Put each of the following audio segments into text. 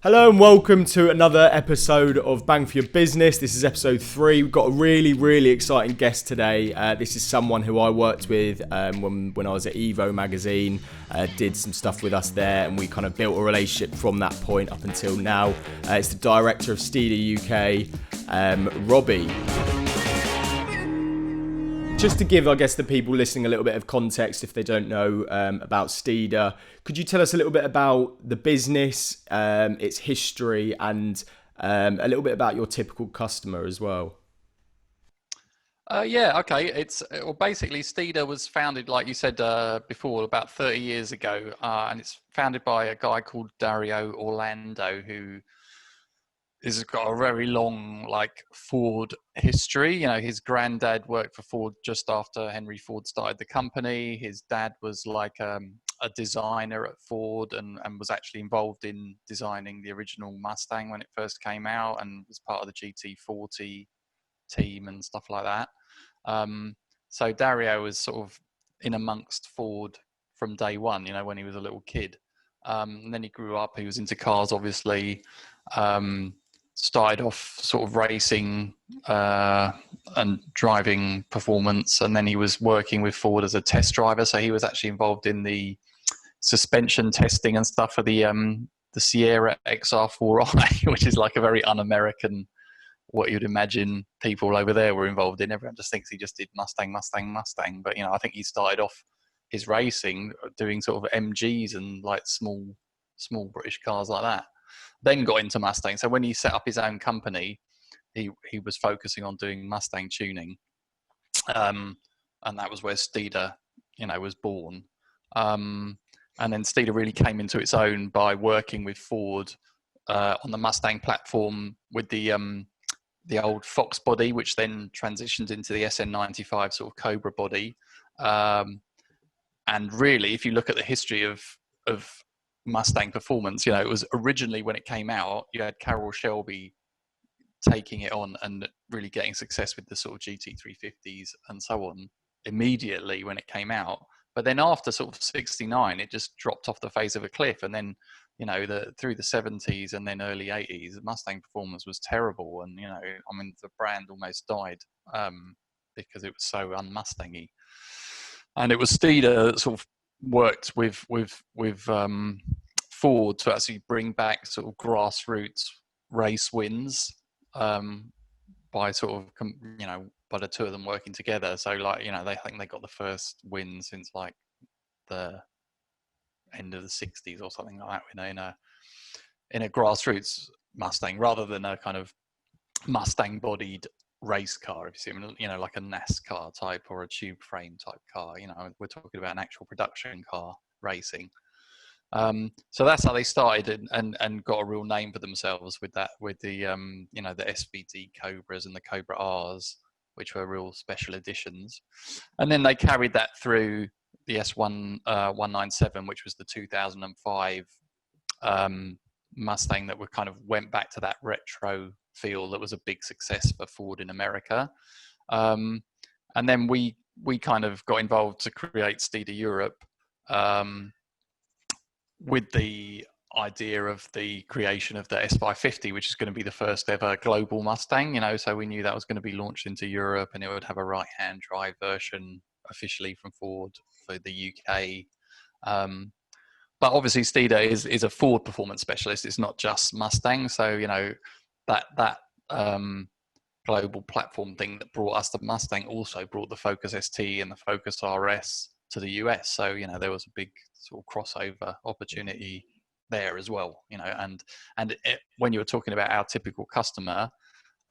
Hello and welcome to another episode of Bang for Your Business. This is episode 3. We've got a really exciting guest today. This is someone who I worked with when I was at Evo magazine. Did some stuff with us there, and we kind of built a relationship from that point up until now. It's the director of Steeda UK, Robbie. Just to give, I guess, the people listening a little bit of context if they don't know about Steeda, could you tell us a little bit about the business, its history, and a little bit about your typical customer as well? Yeah, okay. Basically Steeda was founded, like you said before, about 30 years ago, and it's founded by a guy called Dario Orlando, who has got a very long Ford history. You know, his granddad worked for Ford just after Henry Ford started the company. His dad was a designer at Ford and was actually involved in designing the original Mustang when it first came out, and was part of the GT40 team and stuff like that. So Dario was sort of in amongst Ford from day one, you know, when he was a little kid. And then he grew up, he was into cars, obviously. Started off sort of racing and driving performance, and then he was working with Ford as a test driver. So he was actually involved in the suspension testing and stuff for the Sierra XR4i, which is like a very un-American, what you'd imagine people over there were involved in. Everyone just thinks he just did Mustang. But, you know, I think he started off his racing doing sort of MGs and like small British cars like that. Then got into Mustang. So when he set up his own company, he was focusing on doing Mustang tuning. And that was where Steeda, you know, was born. And then Steeda really came into its own by working with Ford on the Mustang platform with the old Fox body, which then transitioned into the SN95 sort of Cobra body. And really, if you look at the history of Mustang performance, you know, it was originally, when it came out, you had Carroll Shelby taking it on and really getting success with the sort of GT350s and so on immediately when it came out. But then after sort of 69, it just dropped off the face of a cliff. And then, you know, through the 70s and then early 80s, Mustang performance was terrible. And, you know, I mean, the brand almost died because it was so un-Mustangy. And it was Steeda that sort of worked with Ford to actually bring back sort of grassroots race wins by sort of, you know, by the two of them working together. So, like, you know, they think they got the first win since like the end of the 60s or something like that, you know, in a grassroots Mustang, rather than a kind of Mustang bodied race car, if you see, you know, like a NASCAR type or a tube frame type car. You know, we're talking about an actual production car racing. So that's how they started and got a real name for themselves with that, with the you know, the SVT Cobras and the Cobra Rs, which were real special editions. And then they carried that through the S1 197, which was the 2005 Mustang that kind of went back to that retro feel that was a big success for Ford in America. And then we kind of got involved to create Steeda Europe with the idea of the creation of the S550, which is going to be the first ever global Mustang, you know. So we knew that was going to be launched into Europe, and it would have a right-hand drive version officially from Ford for the UK. But obviously Steeda is a Ford performance specialist. It's not just Mustang. So, you know, that global platform thing that brought us the Mustang also brought the Focus ST and the Focus RS to the US. So, you know, there was a big sort of crossover opportunity there as well, you know. And when you were talking about our typical customer,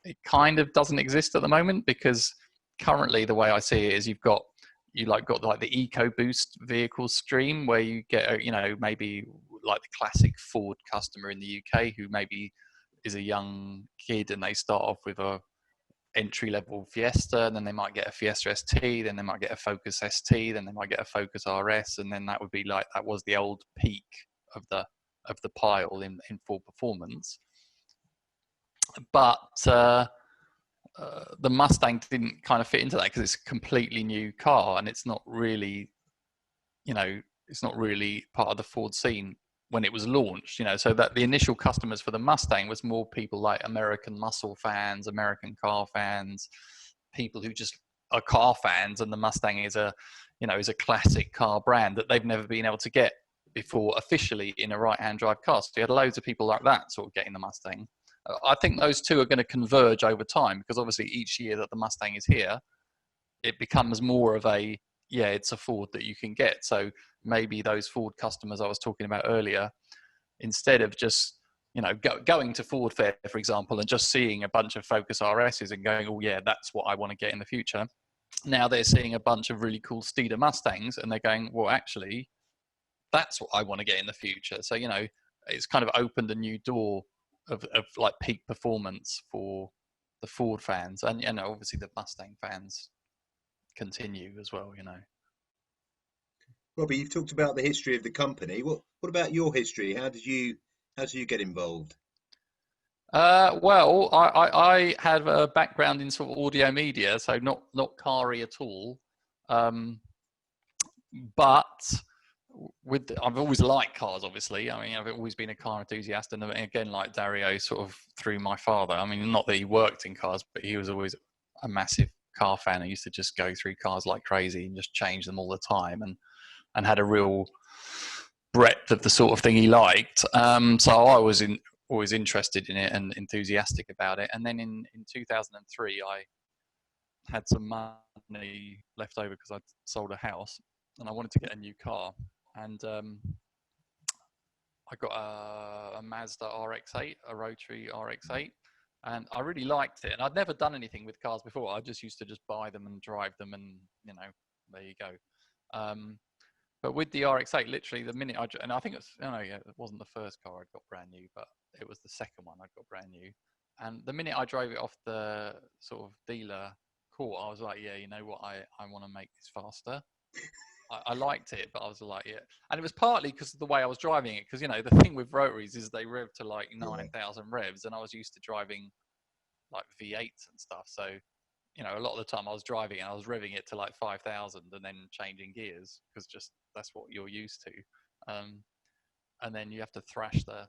it kind of doesn't exist at the moment, because currently the way I see it is you've got the EcoBoost vehicle stream, where you get, you know, maybe like the classic Ford customer in the UK who maybe is a young kid and they start off with a entry-level Fiesta, and then they might get a Fiesta ST, then they might get a Focus ST, then they might get a Focus RS, and then that would be like, that was the old peak of the pile in Ford performance. But the Mustang didn't kind of fit into that, because it's a completely new car and it's not really, you know, it's not really part of the Ford scene when it was launched, you know, so that the initial customers for the Mustang was more people like American muscle fans, American car fans, people who just are car fans, and the Mustang is a, you know, is a classic car brand that they've never been able to get before officially in a right-hand drive car. So you had loads of people like that sort of getting the Mustang. I think those two are going to converge over time, because obviously each year that the Mustang is here, it becomes more of a, yeah, it's a Ford that you can get. So maybe those Ford customers I was talking about earlier, instead of just, you know, going to Ford Fair, for example, and just seeing a bunch of Focus RSs and going, oh yeah, that's what I want to get in the future. Now they're seeing a bunch of really cool Steeda Mustangs and they're going, well, actually, that's what I want to get in the future. So, you know, it's kind of opened a new door of like peak performance for the Ford fans. And, you know, obviously the Mustang fans continue as well, you know. Robbie, you've talked about the history of the company. What about your history? How did you get involved? Well, I have a background in sort of audio media, so not car-y at all. But I've always liked cars, obviously. I mean, I've always been a car enthusiast, and again, like Dario, sort of through my father. I mean, not that he worked in cars, but he was always a massive car fan. He used to just go through cars like crazy and just change them all the time, and had a real breadth of the sort of thing he liked. So I was always interested in it and enthusiastic about it. And then in 2003, I had some money left over because I'd sold a house and I wanted to get a new car. And I got a Mazda RX-8, a rotary RX-8. And I really liked it. And I'd never done anything with cars before. I just used to just buy them and drive them, and, you know, there you go. But with the RX-8, literally the minute and I think it wasn't the first car I got brand new, but it was the second one I got brand new. And the minute I drove it off the sort of dealer court, I was like, yeah, you know what, I want to make this faster. I liked it, but I was like, yeah. And it was partly because of the way I was driving it, because, you know, the thing with rotaries is they rev to like 9,000 revs, and I was used to driving like V8s and stuff. So, you know, a lot of the time I was driving and I was revving it to like 5,000 and then changing gears, because just that's what you're used to. And then you have to thrash the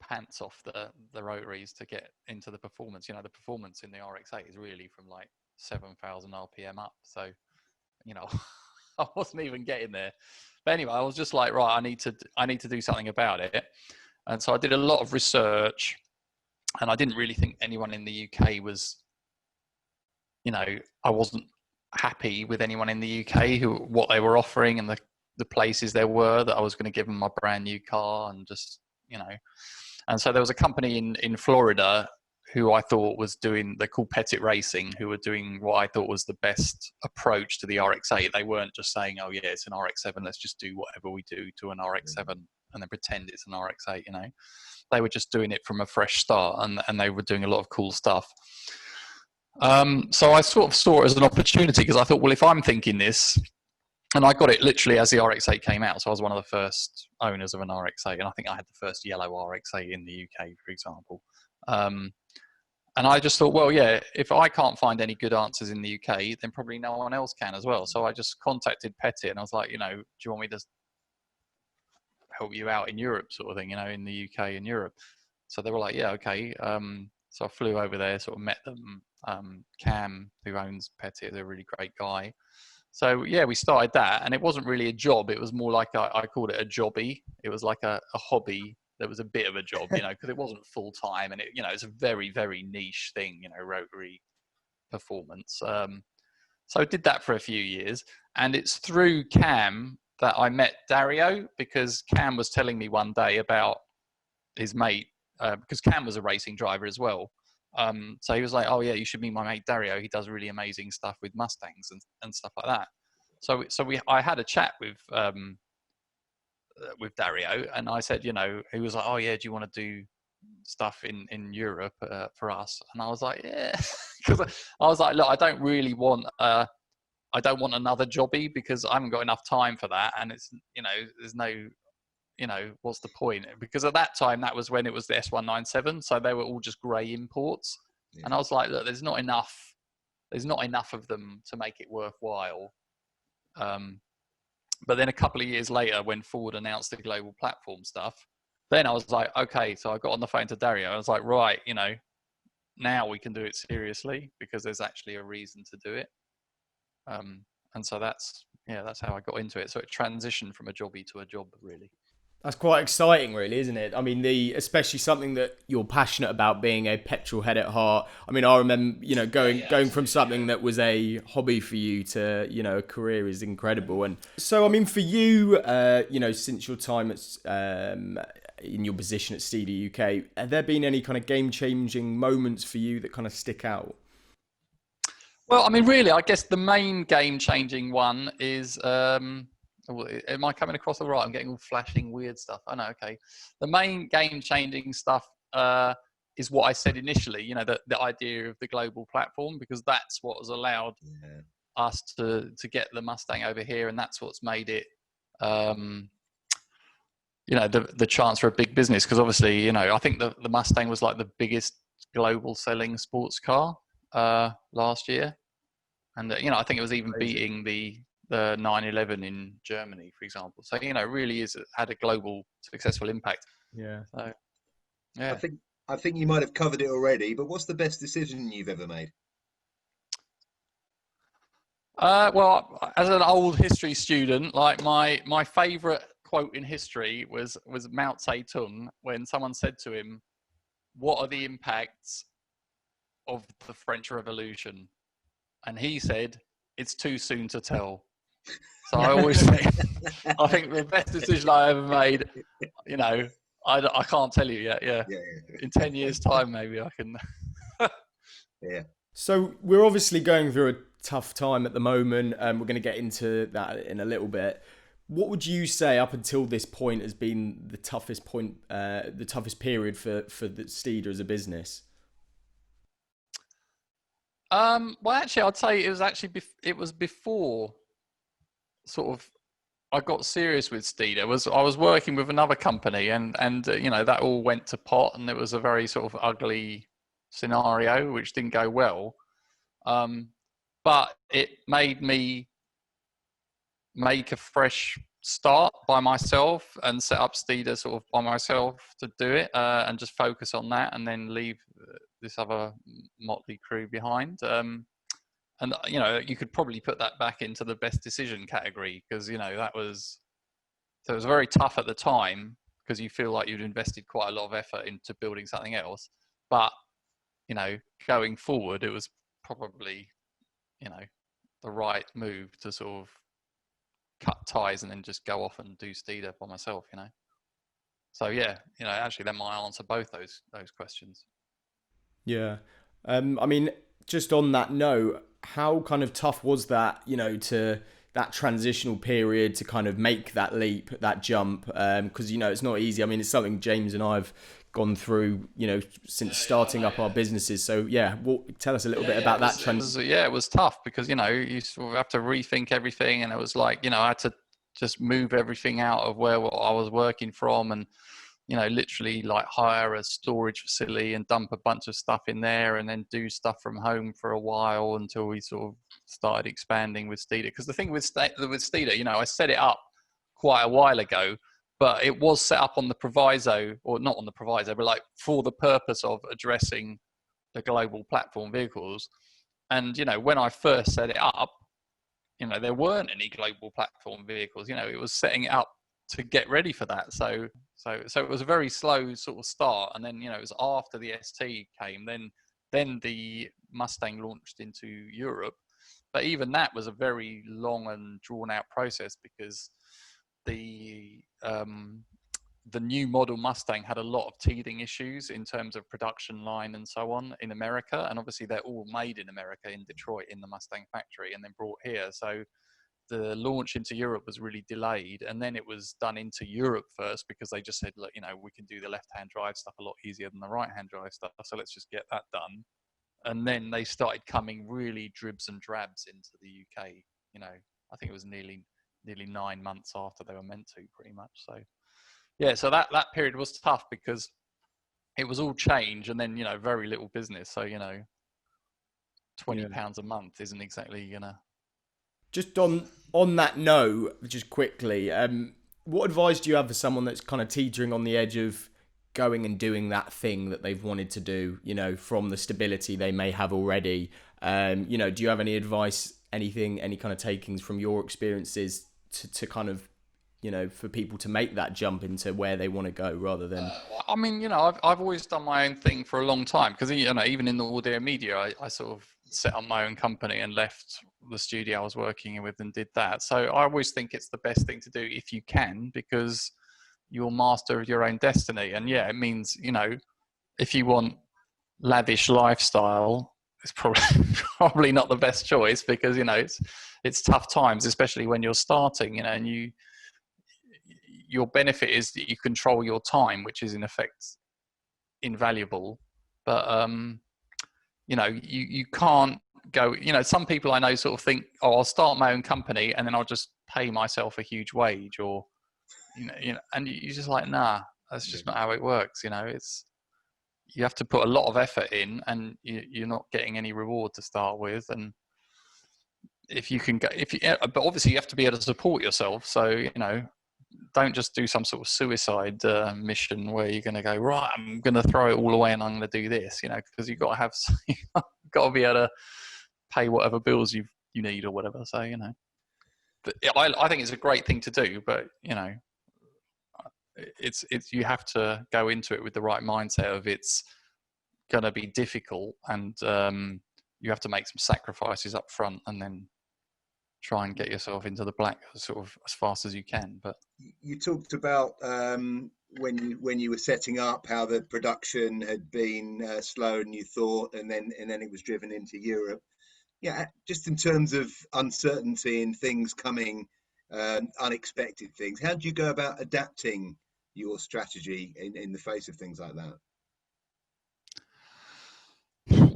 pants off the rotaries to get into the performance. You know, the performance in the RX-8 is really from like 7,000 RPM up. So, you know, I wasn't even getting there. But anyway, I was just like, right, I need to do something about it. And so I did a lot of research, and I didn't really think anyone in the UK was, you know, I wasn't happy with anyone in the UK what they were offering and the places there were that I was going to give them my brand new car, and just, you know. And so there was a company in Florida who I thought was doing, they're called Pettit Racing, who were doing what I thought was the best approach to the RX-8. They weren't just saying, oh yeah, it's an RX-7, let's just do whatever we do to an RX-7 and then pretend it's an RX-8, you know. They were just doing it from a fresh start, and they were doing a lot of cool stuff. So I sort of saw it as an opportunity, because I thought, well, if I'm thinking this, and I got it literally as the RX-8 came out, so I was one of the first owners of an RX-8, and I think I had the first yellow RX-8 in the UK, for example. And I just thought, well, yeah, if I can't find any good answers in the UK, then probably no one else can as well. So I just contacted Pettit, and I was like, you know, do you want me to help you out in Europe, sort of thing, you know, in the UK and Europe? So they were like, yeah, okay. So I flew over there, sort of met them. Cam, who owns Pettit, is a really great guy. So yeah, we started that, and it wasn't really a job. It was more like I called it a jobby. It was like a hobby. There was a bit of a job, you know, because it wasn't full time, and it, you know, it's a very, very niche thing, you know, rotary performance. So I did that for a few years, and it's through Cam that I met Dario, because Cam was telling me one day about his mate, because Cam was a racing driver as well. So he was like, oh yeah, you should meet my mate Dario. He does really amazing stuff with Mustangs and stuff like that. So I had a chat with Dario, and I said, you know, he was like, oh yeah, do you want to do stuff in Europe for us? And I was like, yeah, because I was like, look, I don't want another jobby, because I haven't got enough time for that, and it's, you know, there's no, you know, what's the point? Because at that time, that was when it was the S197, so they were all just grey imports. Yeah. And I was like, look, there's not enough of them to make it worthwhile. But then a couple of years later, when Ford announced the global platform stuff, then I was like, okay, so I got on the phone to Dario. I was like, right, now we can do it seriously because there's actually a reason to do it. And so that's how I got into it. So it transitioned from a jobby to a job, really. That's quite exciting, really, isn't it? I mean, especially something that you're passionate about, being a petrol head at heart. I mean, I remember, going from something that was a hobby for you to, a career is incredible. And so, I mean, for you, since your time at, in your position at Steeda UK, have there been any kind of game-changing moments for you that kind of stick out? Well, I mean, really, I guess the main game-changing one is. Am I coming across all right? I'm getting all flashing weird stuff. I know. Okay. The main game-changing stuff is what I said initially. The idea of the global platform, because that's what has allowed us to get the Mustang over here, and that's what's made it. The chance for a big business, because obviously, I think the Mustang was like the biggest global selling sports car last year, and I think it was even beating the 911 in Germany, for example. So really had a global successful impact. Yeah. So, yeah. I think you might have covered it already, but what's the best decision you've ever made? Well, as an old history student, like my favorite quote in history was Mao Zedong, when someone said to him, "What are the impacts of the French Revolution?" And he said, "It's too soon to tell." So I always I think the best decision I ever made, I can't tell you yet. Yeah. In 10 years' time, maybe I can. Yeah. So we're obviously going through a tough time at the moment, and we're going to get into that in a little bit. What would you say up until this point has been the toughest period for the Steeda as a business? Well, actually, I'd say it was before sort of I got serious with Steeda. I was working with another company, and that all went to pot, and it was a very sort of ugly scenario which didn't go well. But it made me make a fresh start by myself and set up Steeda sort of by myself to do it, and just focus on that, and then leave this other motley crew behind. And you could probably put that back into the best decision category, because it was very tough at the time, because you feel like you'd invested quite a lot of effort into building something else. But going forward, it was probably the right move to sort of cut ties and then just go off and do Steeda by myself. So yeah, actually that might answer both those questions. Yeah. I mean, just on that note, how kind of tough was that, to that transitional period to kind of make that leap, that jump? Because, it's not easy. I mean, it's something James and I have gone through, since starting up our businesses. So yeah, tell us a little bit about that transition. It was tough, because, you sort of have to rethink everything. And it was like, I had to just move everything out of where I was working from, and literally like hire a storage facility and dump a bunch of stuff in there, and then do stuff from home for a while until we sort of started expanding with Steeda. Because the thing with Steeda, I set it up quite a while ago, but it was set up on the proviso, or not on the proviso, but like for the purpose of addressing the global platform vehicles. And, when I first set it up, there weren't any global platform vehicles. It was setting it up to get ready for that. So it was a very slow sort of start. And then, it was after the ST came, then the Mustang launched into Europe. But even that was a very long and drawn out process, because the new model Mustang had a lot of teething issues in terms of production line and so on in America. And obviously they're all made in America, in Detroit, in the Mustang factory, and then brought here. So the launch into Europe was really delayed, and then it was done into Europe first, because they just said, look, we can do the left-hand drive stuff a lot easier than the right-hand drive stuff, so let's just get that done. And then they started coming really dribs and drabs into the UK. I think it was nearly 9 months after they were meant to, pretty much. So yeah, so that period was tough, because it was all change, and then very little business. So £20 a month isn't exactly Just on that note, just quickly, what advice do you have for someone that's kind of teetering on the edge of going and doing that thing that they've wanted to do? You know, from the stability they may have already. You know, do you have any advice, anything, any kind of takings from your experiences to kind of, you know, for people to make that jump into where they want to go rather than? I mean, you know, I've always done my own thing for a long time because, you know, even in the audio media, I sort of set up my own company and left the studio I was working with and did that. So I always think it's the best thing to do if you can, because you're master of your own destiny. And yeah, it means, you know, if you want lavish lifestyle, it's probably probably not the best choice, because, you know, it's tough times, especially when you're starting, you know, and your benefit is that you control your time, which is in effect invaluable. But you know, you can't go, you know, some people I know sort of think, oh, I'll start my own company and then I'll just pay myself a huge wage, or you know, and you're just like, nah, that's just not how it works. You know, it's, you have to put a lot of effort in, and you're not getting any reward to start with. And if you can go, but obviously you have to be able to support yourself. So, you know, don't just do some sort of suicide mission where you're going to go, right, I'm going to throw it all away and I'm going to do this, you know, because you've got to have, you've got to be able to pay whatever bills you need or whatever. So, you know, but I think it's a great thing to do, but, you know, it's you have to go into it with the right mindset of it's going to be difficult, and you have to make some sacrifices up front and then try and get yourself into the black sort of as fast as you can. But You talked about when you were setting up how the production had been slower than you thought, and then it was driven into Europe. Yeah, just in terms of uncertainty and things coming, unexpected things. How do you go about adapting your strategy in the face of things like that?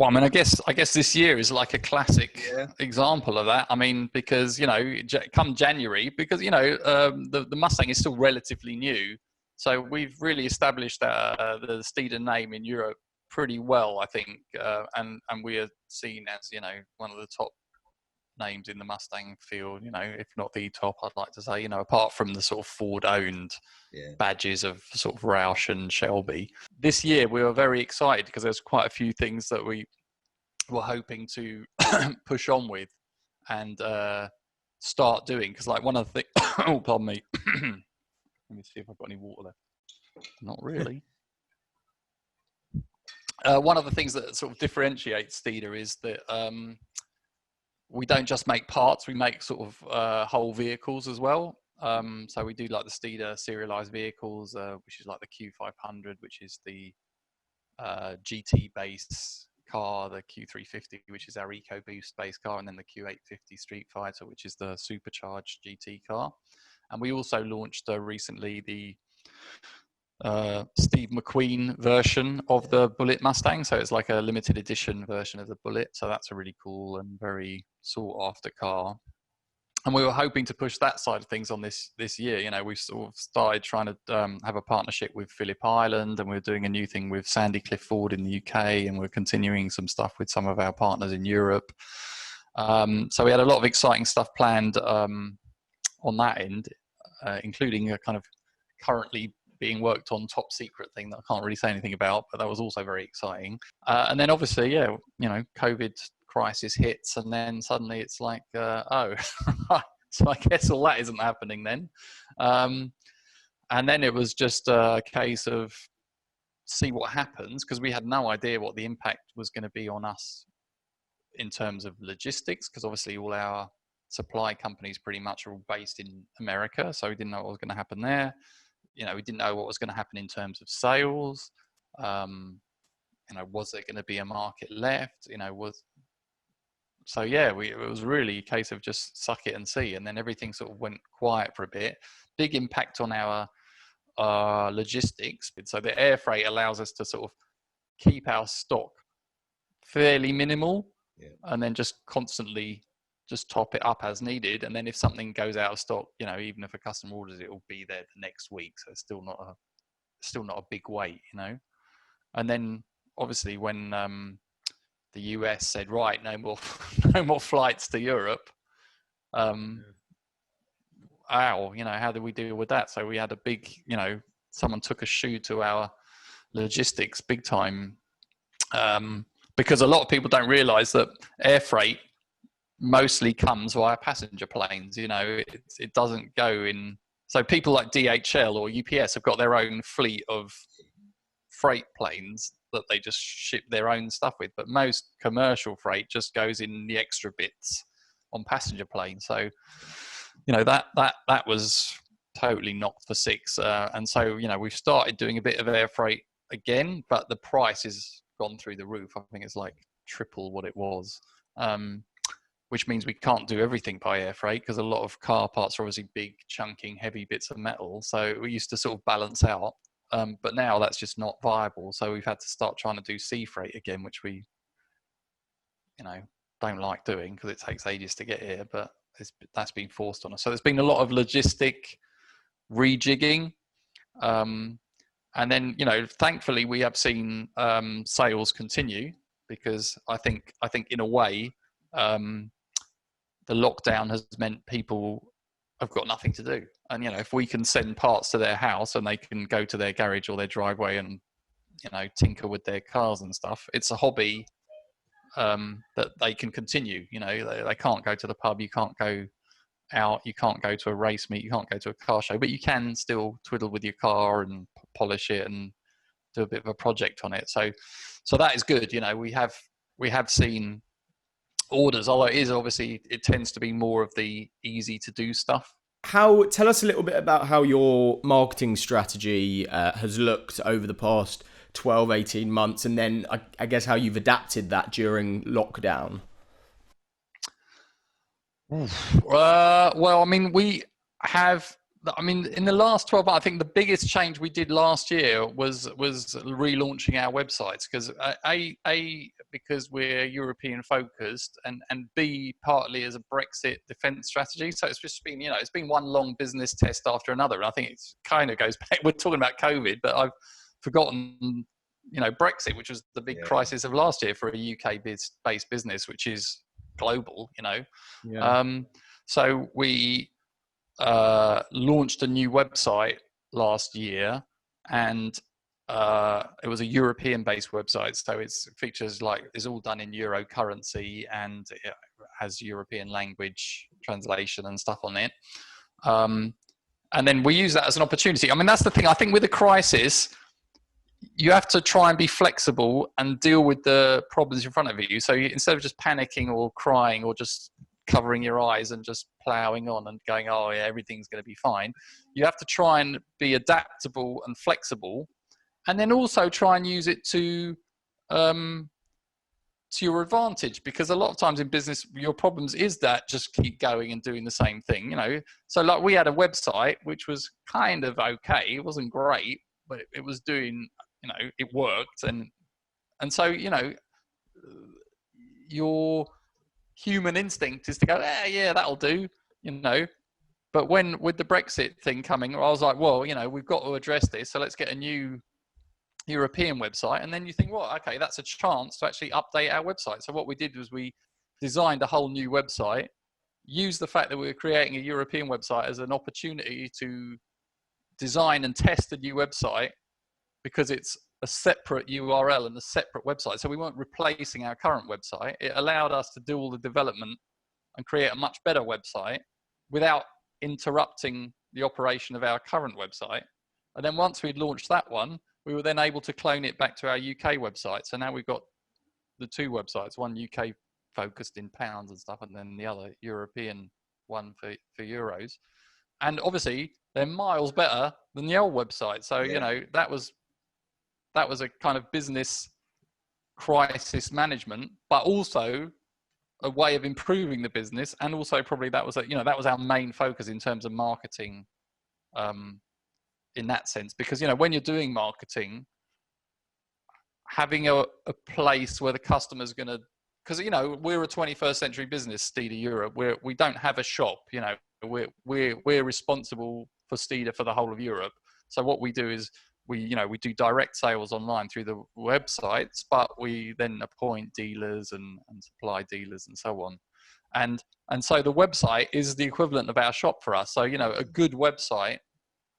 well, I mean, I guess this year is like a classic Yeah, example of that. I mean, because, you know, come January, because, you know, the Mustang is still relatively new, so we've really established the Steeda name in Europe pretty well, I think, and we are seen as, you know, one of the top names in the Mustang field. You know, if not the top, I'd like to say. You know, apart from the sort of Ford-owned yeah. badges of sort of Roush and Shelby. This year we were very excited because there's quite a few things that we were hoping to push on with and start doing. Because like one of the things, oh, pardon me. Let me see if I've got any water left. Not really. One of the things that sort of differentiates Steeda is that we don't just make parts, we make sort of whole vehicles as well. So we do like the Steeda serialized vehicles, which is like the Q500, which is the GT base car, the Q350, which is our EcoBoost base car, and then the Q850 Street Fighter, which is the supercharged GT car. And we also launched recently the Steve McQueen version of the Bullet Mustang. So it's like a limited edition version of the Bullet. So that's a really cool and very sought after car. And we were hoping to push that side of things on this year. You know, we've sort of started trying to have a partnership with Phillip Island, and we're doing a new thing with Sandy Cliff Ford in the UK, and we're continuing some stuff with some of our partners in Europe. So we had a lot of exciting stuff planned on that end, including a kind of currently being worked on top secret thing that I can't really say anything about, but that was also very exciting. And then obviously, yeah, you know, COVID crisis hits, and then suddenly it's like, oh, so I guess all that isn't happening then. And then it was just a case of see what happens, because we had no idea what the impact was going to be on us in terms of logistics, because obviously all our supply companies pretty much are all based in America, so we didn't know what was going to happen there. You know, we didn't know what was going to happen in terms of sales. You know, was there going to be a market left? You know, so yeah, it was really a case of just suck it and see. And then everything sort of went quiet for a bit. Big impact on our logistics. So the air freight allows us to sort of keep our stock fairly minimal, Yeah. and then just constantly just top it up as needed. And then if something goes out of stock, you know, even if a customer orders it, will be there the next week. So it's still not a big wait, you know. And then obviously when the US said, right, no more no more flights to Europe, How did we deal with that? So we had a big, someone took a shoe to our logistics big time, because a lot of people don't realize that air freight mostly comes via passenger planes. It doesn't go in. So people like DHL or UPS have got their own fleet of freight planes that they just ship their own stuff with, but most commercial freight just goes in the extra bits on passenger planes. So that was totally knocked for six, and so we've started doing a bit of air freight again, but the price has gone through the roof. I think it's like triple what it was, which means we can't do everything by air freight, because a lot of car parts are obviously big chunking heavy bits of metal, so we used to sort of balance out, but now that's just not viable, so we've had to start trying to do sea freight again, which we don't like doing because it takes ages to get here, but that's been forced on us. So there's been a lot of logistic rejigging, and then thankfully we have seen sales continue, because I think in a way the lockdown has meant people have got nothing to do, and if we can send parts to their house and they can go to their garage or their driveway and tinker with their cars and stuff, it's a hobby that they can continue. They can't go to the pub, you can't go out, you can't go to a race meet, you can't go to a car show, but you can still twiddle with your car and polish it and do a bit of a project on it. So that is good. We have seen orders, although it tends to be more of the easy to do stuff. Tell us a little bit about how your marketing strategy has looked over the past 12, 18 months, and then I guess how you've adapted that during lockdown. Well, in the last 12 months, I think the biggest change we did last year was relaunching our websites, because because we're European focused, and B, partly as a Brexit defence strategy. So it's just been, it's been one long business test after another. And I think it kind of goes back, we're talking about COVID, but I've forgotten, Brexit, which was the big crisis of last year for a UK based business, which is global, so we launched a new website last year, and it was a European based website, so it's all done in euro currency, and it has European language translation and stuff on it, and then we use that as an opportunity. That's the thing, I think with a crisis you have to try and be flexible and deal with the problems in front of you. So instead of just panicking or crying or just covering your eyes and just plowing on and going, oh yeah, everything's going to be fine, you have to try and be adaptable and flexible, and then also try and use it to your advantage, because a lot of times in business your problems is that just keep going and doing the same thing. So like we had a website which was kind of okay, it wasn't great, but it was doing, it worked, and so your human instinct is to go, yeah, that'll do, but when with the Brexit thing coming, I was like, well, we've got to address this, so let's get a new European website. And then you think, well, okay, that's a chance to actually update our website. So what we did was we designed a whole new website, used the fact that we were creating a European website as an opportunity to design and test a new website, because it's a separate URL and a separate website. So we weren't replacing our current website. It allowed us to do all the development and create a much better website without interrupting the operation of our current website. And then once we'd launched that one, we were then able to clone it back to our UK website. So now we've got the two websites, one UK focused in pounds and stuff, and then the other European one for euros. And obviously they're miles better than the old website. So, that was a kind of business crisis management, but also a way of improving the business. And also probably that was our main focus in terms of marketing, in that sense, because, when you're doing marketing, having a place where the customer's going to, because, we're a 21st century business, Steeda Europe, we don't have a shop, we're responsible for Steeda for the whole of Europe. So what we do is we do direct sales online through the websites, but we then appoint dealers and supply dealers and so on. And so the website is the equivalent of our shop for us. So, you know, a good website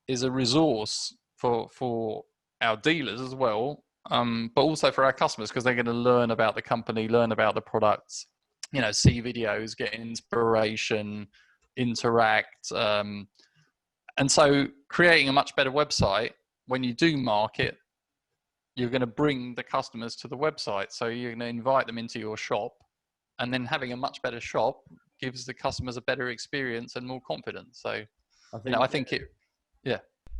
is a resource for our dealers as well, but also for our customers, because they're going to learn about the company, learn about the products, you know, see videos, get inspiration, interact. And so creating a much better website, when you do market, you're going to bring the customers to the website. So you're going to invite them into your shop, and then having a much better shop gives the customers a better experience and more confidence. So, I think it, yeah.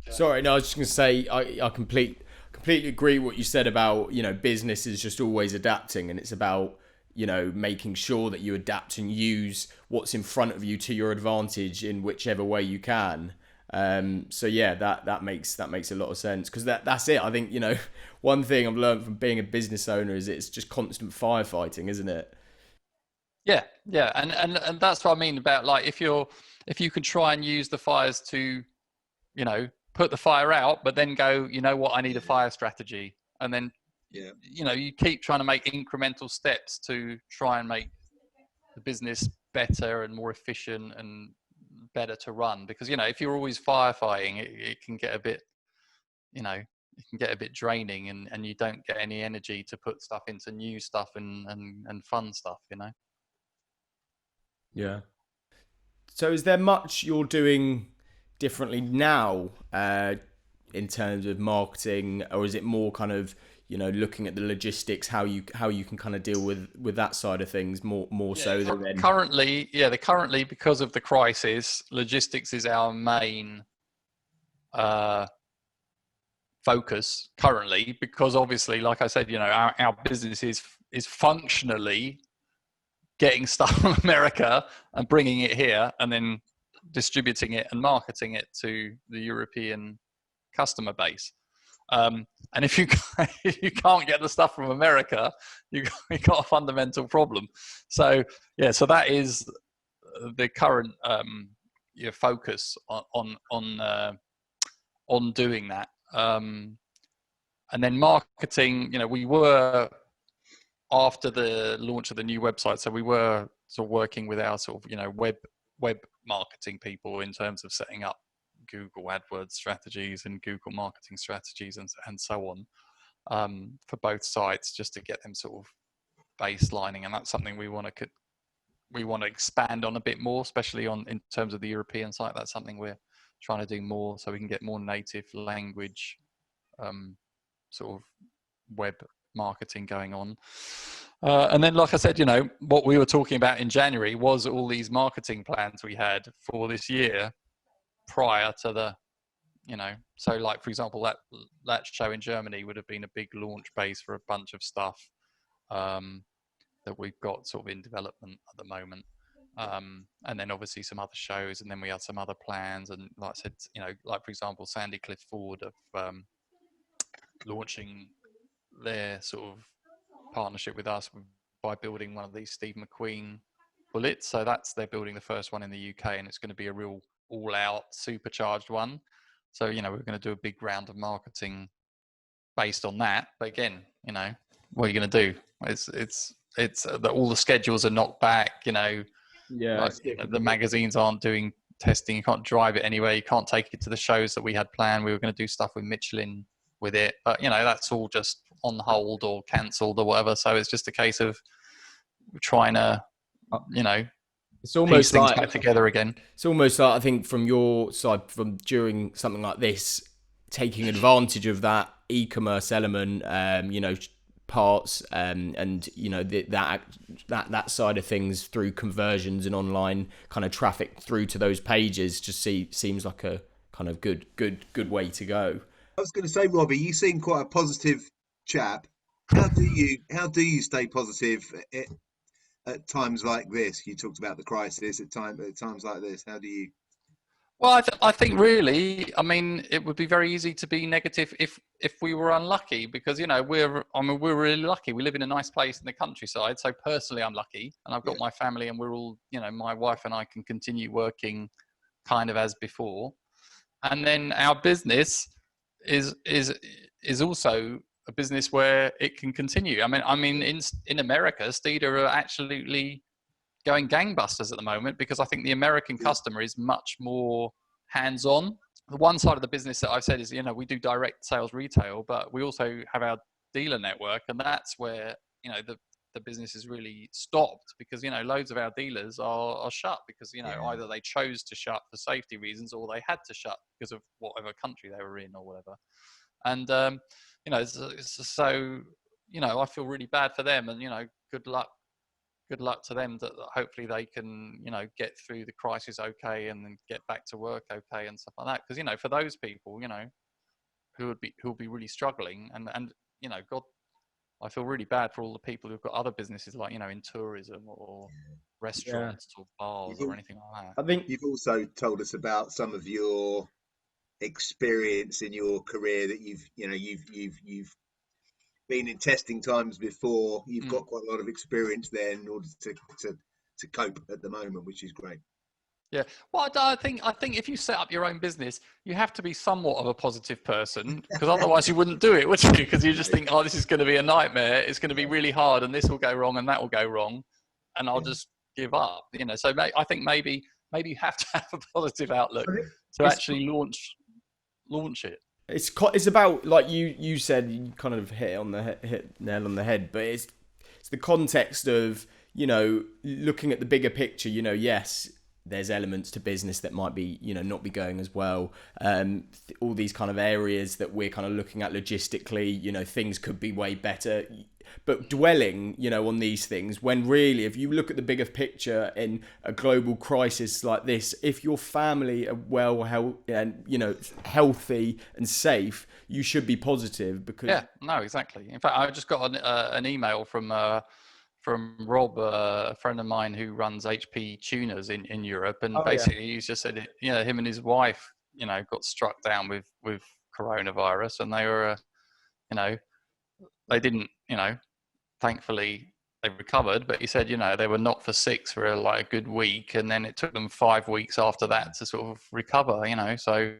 Sorry, no, I was just going to say, I completely agree what you said about, you know, business is just always adapting, and it's about, you know, making sure that you adapt and use what's in front of you to your advantage in whichever way you can. So yeah, that makes a lot of sense, because that's it. I think, you know, one thing I've learned from being a business owner is it's just constant firefighting, isn't it? Yeah, and that's what I mean about, like, if you can try and use the fires to, you know, put the fire out, but then go, you know what, I need a fire strategy, and then you know, you keep trying to make incremental steps to try and make the business better and more efficient and better to run. Because, you know, if you're always firefighting, it can get a bit, you know, it can get a bit draining, and you don't get any energy to put stuff into new stuff and fun stuff, you know. Yeah. So is there much you're doing differently now in terms of marketing, or is it more kind of, you know, looking at the logistics, how you can kind of deal with that side of things more so than currently, because of the crisis, logistics is our main focus currently, because obviously, like I said, you know, our business is functionally getting stuff from America and bringing it here, and then distributing it and marketing it to the European customer base. And if you can't get the stuff from America, you got a fundamental problem. So yeah, so that is the current focus on doing that. And then marketing, you know, we were, after the launch of the new website, so we were sort of working with our sort of, you know, web marketing people in terms of setting up Google AdWords strategies and Google marketing strategies and so on, for both sites, just to get them sort of baselining. And that's something we want to expand on a bit more, especially in terms of the European site. That's something we're trying to do more, so we can get more native language sort of web marketing going on. And then, like I said, you know, what we were talking about in January was all these marketing plans we had for this year prior to the, you know, so like, for example, that show in Germany would have been a big launch base for a bunch of stuff that we've got sort of in development at the moment. And then obviously some other shows, and then we had some other plans. And like I said, you know, like, for example, Sandy Cliff Ford of launching their sort of partnership with us by building one of these Steve McQueen bullets. So they're building the first one in the UK, and it's going to be a real all-out supercharged one. So, you know, we're going to do a big round of marketing based on that. But again, you know, what are you going to do? It's all the schedules are knocked back, you know. Yeah, like, the magazines aren't doing testing. You can't drive it anywhere. You can't take it to the shows that we had planned. We were going to do stuff with Michelin with it, but, you know, that's all just on hold or cancelled or whatever. So it's just a case of trying to, you know, it's almost piece things like back together again. It's almost like, I think, from your side, from during something like this, taking advantage of that e-commerce element, you know, parts, and you know, that side of things through conversions and online kind of traffic through to those pages just seems like a kind of good way to go. I was going to say, Robbie, you seem quite a positive chap. How do you stay positive at times like this? You talked about the crisis. At times like this, how do you? Well, I think really, I mean, it would be very easy to be negative if we were unlucky, because, you know, we're really lucky. We live in a nice place in the countryside. So personally, I'm lucky, and I've got my family, and we're all, you know, my wife and I can continue working kind of as before. And then our business is also a business where it can continue. I mean, in America, Steeda are absolutely going gangbusters at the moment, because I think the American customer is much more hands-on. The one side of the business that I've said is, we do direct sales retail, but we also have our dealer network, and that's where, the business is really stopped, because, loads of our dealers are shut because, either they chose to shut for safety reasons, or they had to shut because of whatever country they were in or whatever. And, so, I feel really bad for them, and, good luck to them, that hopefully they can, get through the crisis okay, and then get back to work okay and stuff like that. Because, for those people, who'll be really struggling, and God, I feel really bad for all the people who've got other businesses, like, in tourism or restaurants or bars or anything like that. I think you've also told us about some of your experience in your career, that you've been in testing times before. You've got quite a lot of experience there in order to cope at the moment, which is great. Yeah. Well, I think if you set up your own business, you have to be somewhat of a positive person, because otherwise you wouldn't do it, would you? Because you just think, oh, this is going to be a nightmare. It's going to be really hard, and this will go wrong, and that will go wrong, and I'll just give up. So I think maybe you have to have a positive outlook to actually launch it. It's about, like you said, you kind of hit nail on the head, but it's the context of, looking at the bigger picture. Yes, there's elements to business that might be, not be going as well. All these kind of areas that we're kind of looking at logistically, things could be way better. But dwelling, on these things, when really, if you look at the bigger picture in a global crisis like this, if your family are healthy and safe, you should be positive, because... Yeah, no, exactly. In fact, I just got an email from Rob, a friend of mine who runs HP tuners in Europe, and basically he's just said, him and his wife, got struck down with coronavirus, and they were, they didn't, thankfully they recovered, but he said, they were knocked for six for a good week, and then it took them 5 weeks after that to sort of recover, so,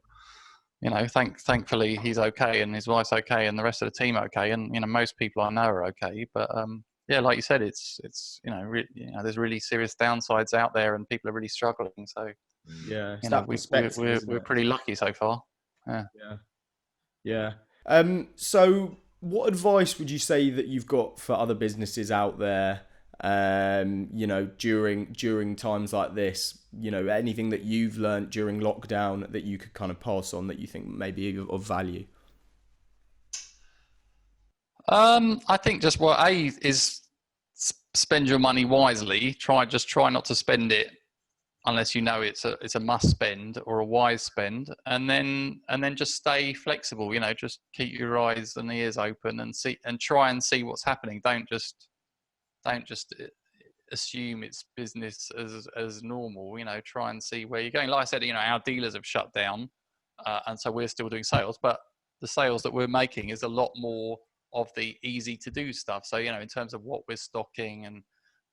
thankfully he's okay, and his wife's okay, and the rest of the team okay, and, most people I know are okay, but, yeah, like you said, it's there's really serious downsides out there, and people are really struggling. So yeah, we're pretty lucky so far. Yeah. So what advice would you say that you've got for other businesses out there? During times like this, anything that you've learned during lockdown that you could kind of pass on that you think may be of value? I think just is spend your money wisely. Try not to spend it unless it's a must spend or a wise spend, and then just stay flexible. Just keep your eyes and ears open and try and see what's happening. Don't just assume it's business as normal. Try and see where you're going. Like I said, our dealers have shut down, and so we're still doing sales, but the sales that we're making is a lot more of the easy to do stuff. So, in terms of what we're stocking and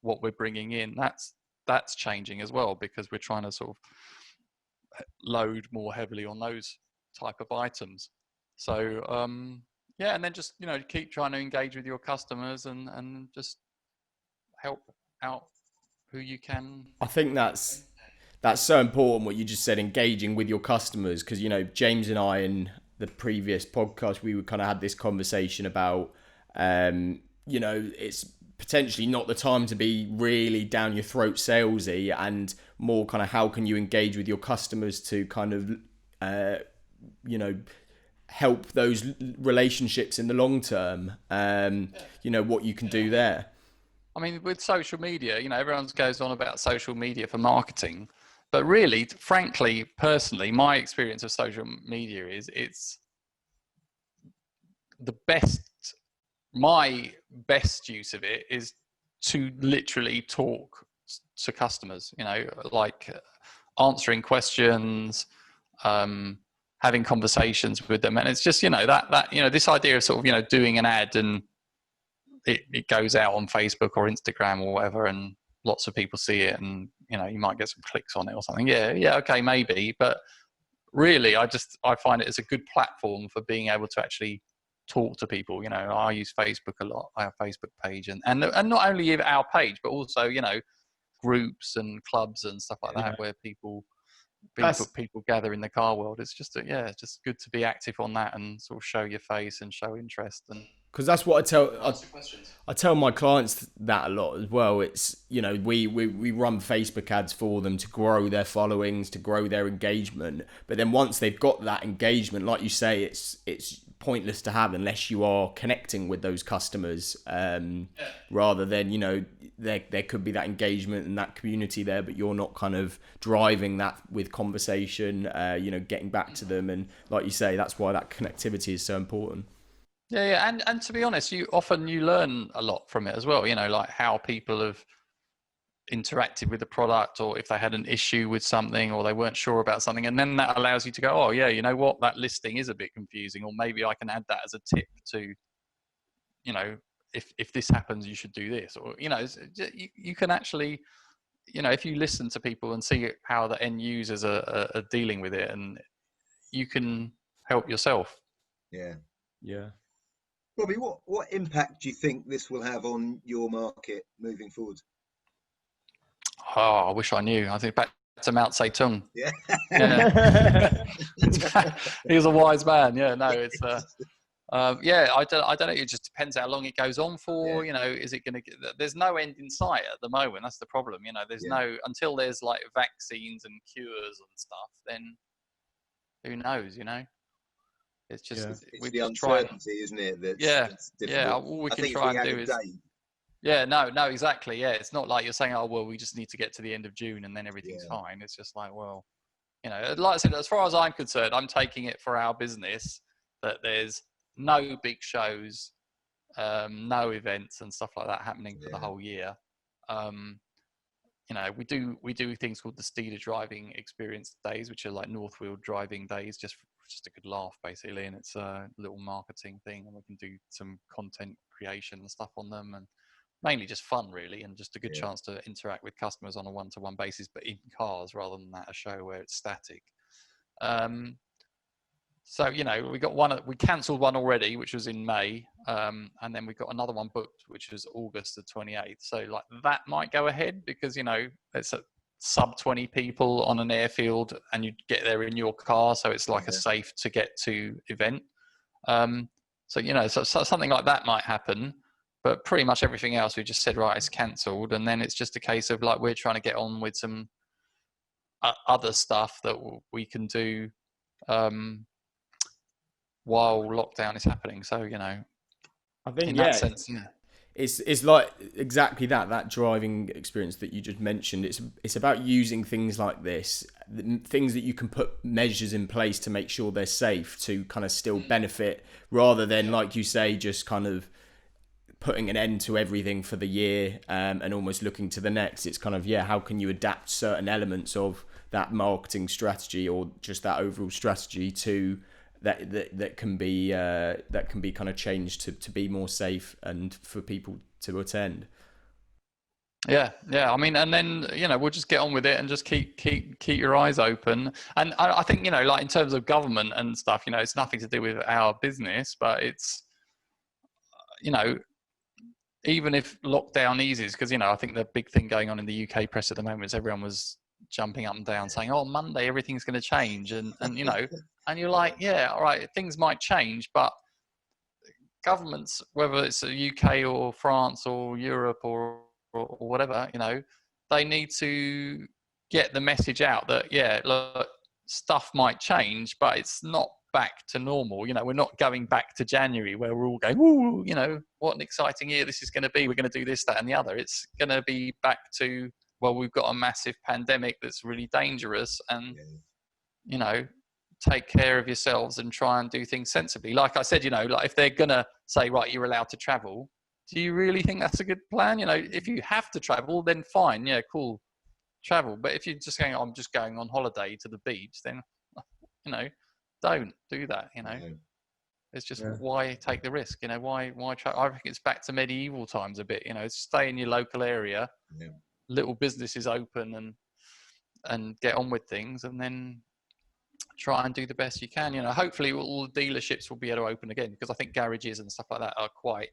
what we're bringing in, that's changing as well, because we're trying to sort of load more heavily on those type of items. So, and then just, keep trying to engage with your customers and just help out who you can. I think that's so important what you just said, engaging with your customers, because, James and I in the previous podcast, we kind of had this conversation about, it's potentially not the time to be really down your throat salesy, and more kind of how can you engage with your customers to kind of, help those relationships in the long term. What you can do there. I mean, with social media, everyone goes on about social media for marketing. But really, frankly, personally, my experience of social media is my best use of it is to literally talk to customers, like answering questions, having conversations with them. And it's just, this idea of sort of, doing an ad and it goes out on Facebook or Instagram or whatever, and lots of people see it, and you might get some clicks on it or something. Yeah, okay, maybe, but really, I find it as a good platform for being able to actually talk to people. I use Facebook a lot. I have a Facebook page, and not only our page, but also groups and clubs and stuff like that where people gather in the car world. It's just it's just good to be active on that and sort of show your face and show interest. And because that's what I tell my clients that a lot as well. It's, you know, we run Facebook ads for them to grow their followings, to grow their engagement. But then once they've got that engagement, like you say, it's pointless to have unless you are connecting with those customers. Rather than, you know, there could be that engagement and that community there, but you're not kind of driving that with conversation, you know, getting back to them. And like you say, that's why that connectivity is so important. Yeah, and to be honest, you learn a lot from it as well. You know, like how people have interacted with the product, or if they had an issue with something, or they weren't sure about something, and then that allows you to go, oh yeah, you know what, that listing is a bit confusing, or maybe I can add that as a tip to, you know, if this happens, you should do this, or, you know, you can actually, you know, if you listen to people and see how the end users are dealing with it, and you can help yourself. Yeah. Robbie, what impact do you think this will have on your market moving forward? Oh, I wish I knew. I think back to Mao Zedong. Yeah. He was a wise man. Yeah, no, it's I don't know. It just depends how long it goes on for. You know, is it going to get? There's no end in sight at the moment. That's the problem. You know, there's no, until there's like vaccines and cures and stuff. Then who knows? You know. It's just it's the uncertainty, isn't it? That's difficult. All we can try and do is exactly. Yeah, it's not like you're saying, oh well, we just need to get to the end of June and then everything's fine. It's just like, well, you know, like I said, as far as I'm concerned, I'm taking it for our business that there's no big shows, no events and stuff like that happening for the whole year. You know, we do things called the Steeda driving experience days, which are like North Wheel driving days, just a good laugh basically, and it's a little marketing thing, and we can do some content creation and stuff on them, and mainly just fun really, and just a good chance to interact with customers on a one-to-one basis, but in cars rather than at a show where it's static. So, you know, we cancelled one already, which was in May, and then we got another one booked, which was August the 28th. So like that might go ahead because, you know, it's a sub 20 people on an airfield and you get there in your car. So it's like a safe to get to event. So, you know, so something like that might happen, but pretty much everything else we just said, right, it's cancelled. And then it's just a case of like, we're trying to get on with some other stuff that we can do, while lockdown is happening. So, you know, I think in that sense, it's like exactly that driving experience that you just mentioned. It's about using things like this, things that you can put measures in place to make sure they're safe, to kind of still benefit, rather than, like you say, just kind of putting an end to everything for the year, and almost looking to the next. It's kind of, how can you adapt certain elements of that marketing strategy or just that overall strategy to that can be kind of changed to be more safe and for people to attend. Yeah. I mean, and then, you know, we'll just get on with it and just keep your eyes open. And I think, you know, like in terms of government and stuff, you know, it's nothing to do with our business, but it's, you know, even if lockdown eases, because, you know, I think the big thing going on in the UK press at the moment is everyone was jumping up and down saying, oh, Monday everything's going to change, and you know, and you're like, yeah, all right, things might change, but governments, whether it's the UK or France or Europe or whatever, you know, they need to get the message out that, look, stuff might change, but it's not back to normal. You know, we're not going back to January where we're all going, ooh, you know, what an exciting year this is going to be. We're going to do this, that, and the other. It's going to be back to, well, we've got a massive pandemic that's really dangerous, and, you know, take care of yourselves and try and do things sensibly. Like I said, you know, like if they're going to say, right, you're allowed to travel, do you really think that's a good plan? You know, if you have to travel, then fine. Yeah, cool. Travel. But if you're just going, I'm just going on holiday to the beach, then, you know, don't do that, you know. It's just, why take the risk? You know, why try? I think it's back to medieval times a bit, you know, stay in your local area, little businesses open and get on with things, and then try and do the best you can. You know, hopefully all the dealerships will be able to open again, because I think garages and stuff like that are quite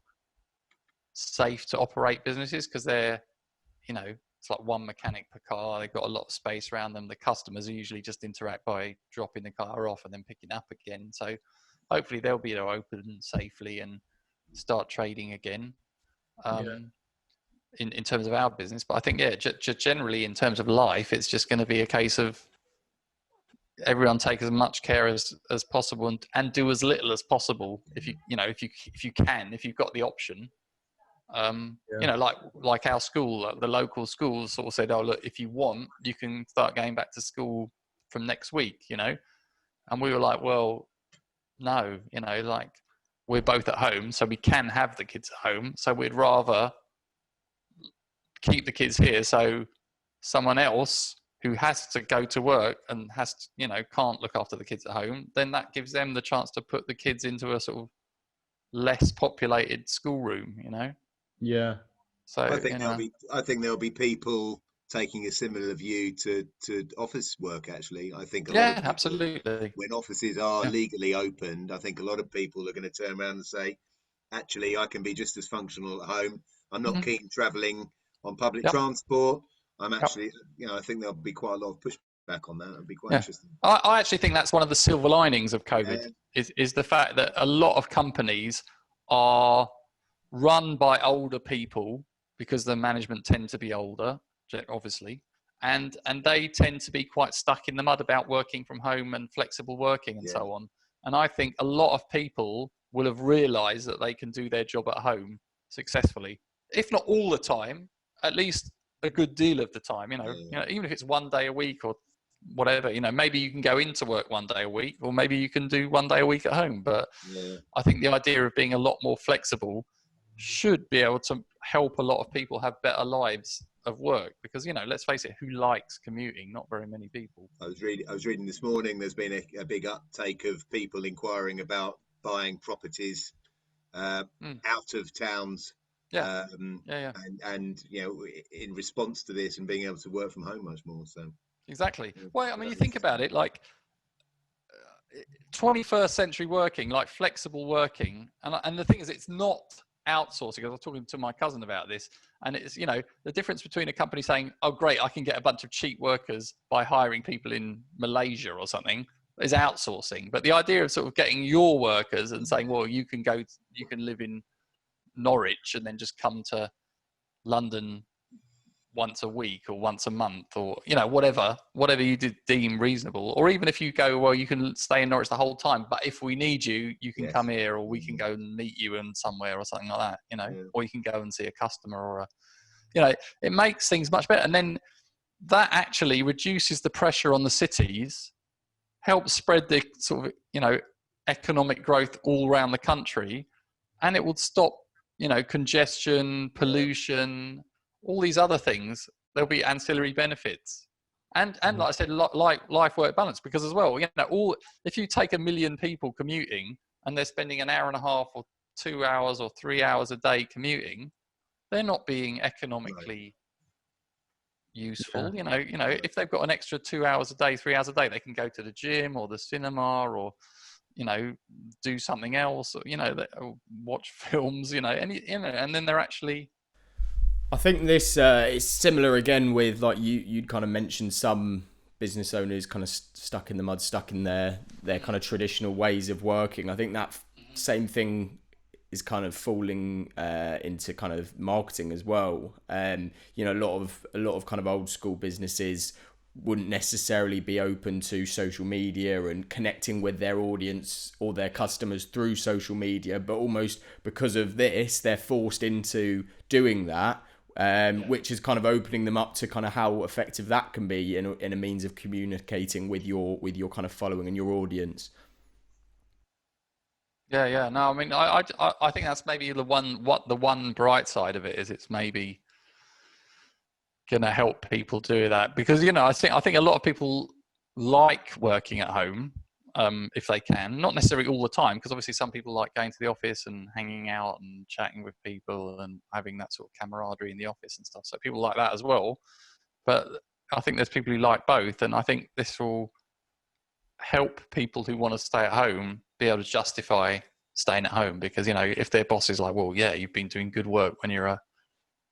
safe to operate businesses, because they're, you know, it's like one mechanic per car. They've got a lot of space around them. The customers usually just interact by dropping the car off and then picking up again. So hopefully they'll be able to open safely and start trading again. In terms of our business, but I think generally in terms of life, it's just going to be a case of everyone take as much care as possible and do as little as possible if you can, if you've got the option. Like our school, the local schools sort of said, oh look, if you want, you can start going back to school from next week, and we were like, well, no, like we're both at home, so we can have the kids at home, so we'd rather keep the kids here, so someone else who has to go to work and has to, can't look after the kids at home, then that gives them the chance to put the kids into a sort of less populated schoolroom, Yeah. So I think there'll be people taking a similar view to office work. Actually, I think a lot of people, absolutely. when offices are legally opened, I think a lot of people are going to turn around and say, actually, I can be just as functional at home. I'm not keen travelling on public transport. I'm actually, I think there'll be quite a lot of pushback on that. It'll be quite interesting. I actually think that's one of the silver linings of COVID is the fact that a lot of companies are run by older people because the management tend to be older, obviously, and they tend to be quite stuck in the mud about working from home and flexible working and so on. And I think a lot of people will have realised that they can do their job at home successfully, if not all the time, at least a good deal of the time. Even if it's one day a week or whatever, maybe you can go into work one day a week, or maybe you can do one day a week at home. But I think the idea of being a lot more flexible should be able to help a lot of people have better lives of work, because let's face it, who likes commuting? Not very many people. I was reading this morning, there's been a big uptake of people inquiring about buying properties out of towns, and in response to this and being able to work from home much more. So exactly. Well, I mean, you think about it, like 21st century working, like flexible working, and the thing is, it's not outsourcing. I was talking to my cousin about this, and it's the difference between a company saying, oh great, I can get a bunch of cheap workers by hiring people in Malaysia or something, is outsourcing. But the idea of sort of getting your workers and saying, well, you can live in Norwich and then just come to London once a week or once a month, or whatever you deem reasonable. Or even if you go, well, you can stay in Norwich the whole time, but if we need you, you can come here, or we can go and meet you in somewhere or something like that, or you can go and see a customer, or it makes things much better. And then that actually reduces the pressure on the cities, helps spread the sort of economic growth all around the country, and it would stop congestion, pollution, all these other things. There'll be ancillary benefits, and like I said, like life-work balance, because as well, if you take 1 million people commuting and they're spending an hour and a half or 2 hours or 3 hours a day commuting, they're not being economically useful. If they've got an extra 2 hours a day, 3 hours a day, they can go to the gym or the cinema, or do something else, or watch films, and then they're actually. I think this is similar again with, like, you'd kind of mentioned some business owners kind of stuck in the mud, stuck in their kind of traditional ways of working. I think that same thing is kind of falling into kind of marketing as well. A lot of kind of old school businesses wouldn't necessarily be open to social media and connecting with their audience or their customers through social media, but almost because of this, they're forced into doing that. Which is kind of opening them up to kind of how effective that can be in a means of communicating with your kind of following and your audience. Yeah. No, I mean, I think that's maybe the one bright side of it is it's maybe going to help people do that, because I think a lot of people like working at home. If they can, not necessarily all the time, because obviously some people like going to the office and hanging out and chatting with people and having that sort of camaraderie in the office and stuff. So people like that as well. But I think there's people who like both, and I think this will help people who want to stay at home be able to justify staying at home, because if their boss is like, well, yeah, you've been doing good work when you're at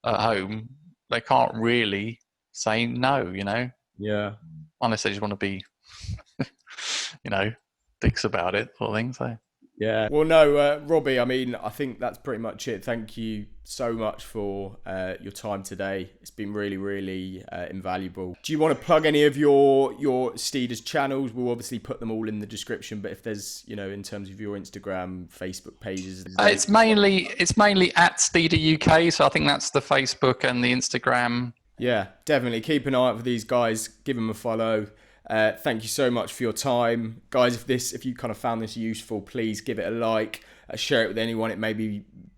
home, they can't really say no, you know, Yeah. unless they just want to be, you know, dicks about it, sort of thing. So. Yeah. Well, no, Robbie, I mean, I think that's pretty much it. Thank you so much for your time today. It's been really, really invaluable. Do you want to plug any of your Steeda's channels? We'll obviously put them all in the description, but if there's, you know, in terms of your Instagram, Facebook pages. It's mainly at Steeda UK. So I think that's the Facebook and the Instagram. Yeah, definitely. Keep an eye out for these guys. Give them a follow. Thank you so much for your time, guys. If you kind of found this useful, please give it a like, share it with anyone it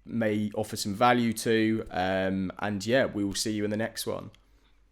may offer some value to, and yeah, we will see you in the next one.